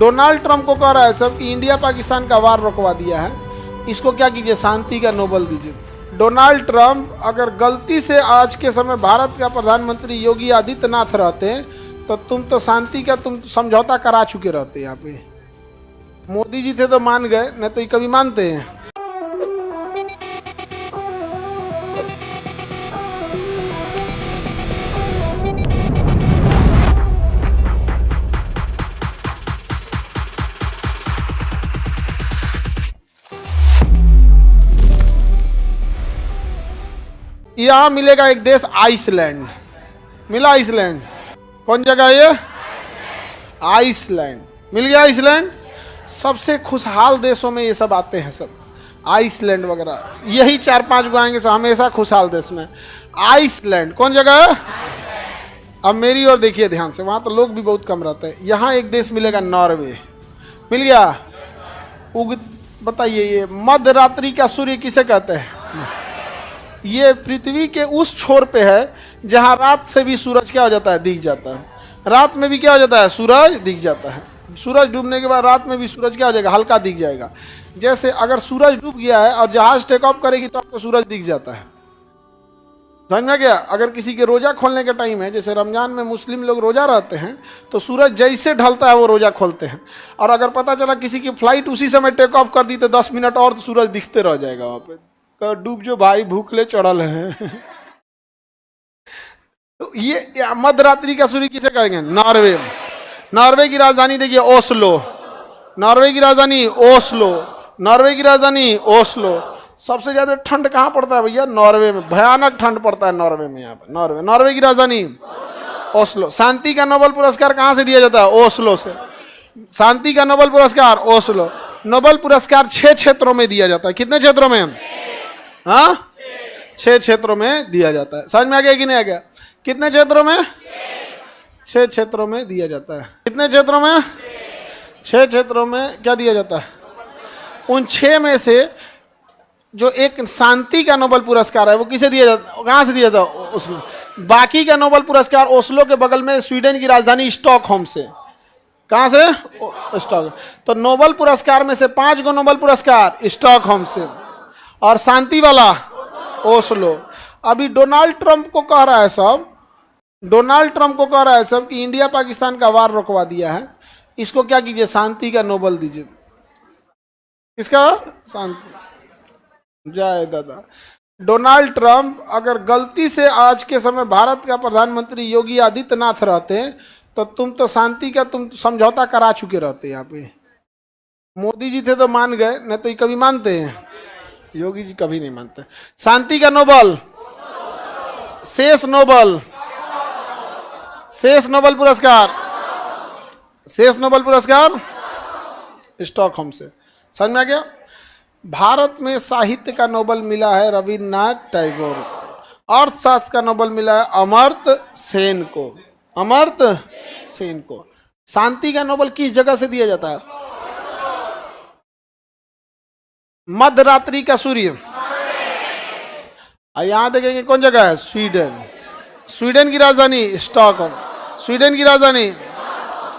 Donald Trump को कह रहा है सब कि इंडिया पाकिस्तान का वार रुकवा दिया है, इसको क्या कीजिए, शांति का नोबेल दीजिए। डोनाल्ड ट्रंप अगर गलती से आज के समय भारत का प्रधानमंत्री योगी आदित्यनाथ रहते तो तुम तो शांति का तुम समझौता करा चुके रहते। यहाँ पे मोदी जी थे तो मान गए, नहीं तो ये कभी मानते हैं। यहाँ मिलेगा एक देश आइसलैंड, मिला आइसलैंड, कौन जगह ये, आइसलैंड मिल गया। आइसलैंड सबसे खुशहाल देशों में ये सब आते हैं, सब आइसलैंड वगैरह, यही 4-5 गो आएंगे सब हमेशा खुशहाल देश में। आइसलैंड कौन जगह है, अब मेरी ओर देखिए ध्यान से, वहाँ तो लोग भी बहुत कम रहते हैं। यहाँ एक देश मिलेगा नॉर्वे, मिल गया। बताइए ये मध्य रात्रि का सूर्य किसे कहते हैं? ये पृथ्वी के उस छोर पे है जहाँ रात से भी सूरज क्या हो जाता है, दिख जाता है। रात में भी क्या हो जाता है, सूरज दिख जाता है। सूरज डूबने के बाद रात में भी सूरज क्या हो जाएगा, हल्का दिख जाएगा। जैसे अगर सूरज डूब गया है और जहाज टेक ऑफ करेगी तो आपको सूरज दिख जाता है, समझ में गया। अगर किसी के रोजा खोलने का टाइम है, जैसे रमजान में मुस्लिम लोग रोजा रहते हैं, तो सूरज जैसे ढलता है वो रोजा खोलते हैं। और अगर पता चला किसी की फ्लाइट उसी समय टेक ऑफ कर दी तो 10 मिनट और तो सूरज दिखते रह जाएगा वहाँ पे, डूब जो भाई भूखले चढ़ल है। तो ये मध्य रात्रि का सूर्य किसे कहेंगे, नॉर्वे। नॉर्वे की राजधानी देखिए ओस्लो, नॉर्वे की राजधानी ओस्लो, नॉर्वे की राजधानी ओस्लो। सबसे ज्यादा ठंड कहाँ पड़ता है भैया, नॉर्वे में, भयानक ठंड पड़ता है नॉर्वे में। यहाँ पे नॉर्वे, नॉर्वे की राजधानी ओस्लो। शांति का नोबेल पुरस्कार कहाँ से दिया जाता है, ओस्लो से। शांति का नोबेल पुरस्कार ओस्लो। नोबेल पुरस्कार 6 क्षेत्रों में दिया जाता है। कितने क्षेत्रों में, हाँ 6 क्षेत्रों में दिया जाता है। समझ में आ गया कि नहीं आ गया? कितने क्षेत्रों में, 6 क्षेत्रों में दिया जाता है। कितने क्षेत्रों में, 6 क्षेत्रों में क्या दिया जाता है? उन 6 में से जो एक शांति का नोबेल पुरस्कार है वो किसे दिया जाता, कहाँ से दिया जाता है, ओस्लो। बाकी का नोबेल पुरस्कार ओस्लो के बगल में स्वीडन की राजधानी स्टॉकहोम से। कहाँ से, स्टॉक। तो नोबेल पुरस्कार में से 5 गो नोबेल पुरस्कार स्टॉकहोम से और शांति वाला ओस्लो। अभी डोनाल्ड ट्रंप को कह रहा है सब, डोनाल्ड ट्रंप को कह रहा है सब कि इंडिया पाकिस्तान का वार रुकवा दिया है, इसको क्या कीजिए, शांति का नोबेल दीजिए। किसका, शांति। जय दादा। डोनाल्ड ट्रंप अगर गलती से आज के समय भारत का प्रधानमंत्री योगी आदित्यनाथ रहते तो तुम तो शांति का तुम समझौता करा चुके रहते। यहाँ पे मोदी जी थे तो मान गए, नहीं तो ये कभी मानते हैं? योगी जी कभी नहीं मानते। शांति का नोबेल, शेष नोबेल, शेष नोबेल पुरस्कार, शेष नोबेल पुरस्कार स्टॉकहोम से। समझ में आ गया? भारत में साहित्य का नोबेल मिला है रविन्द्रनाथ टैगोर, अर्थशास्त्र का नोबेल मिला है अमर्त्य सेन को, अमर्त्य सेन को। शांति का नोबेल किस जगह से दिया जाता है, मध्य रात्रि का सूर्य। यहां देखेंगे कौन जगह है, स्वीडन। स्वीडन की राजधानी स्टॉकहोम, स्वीडन की राजधानी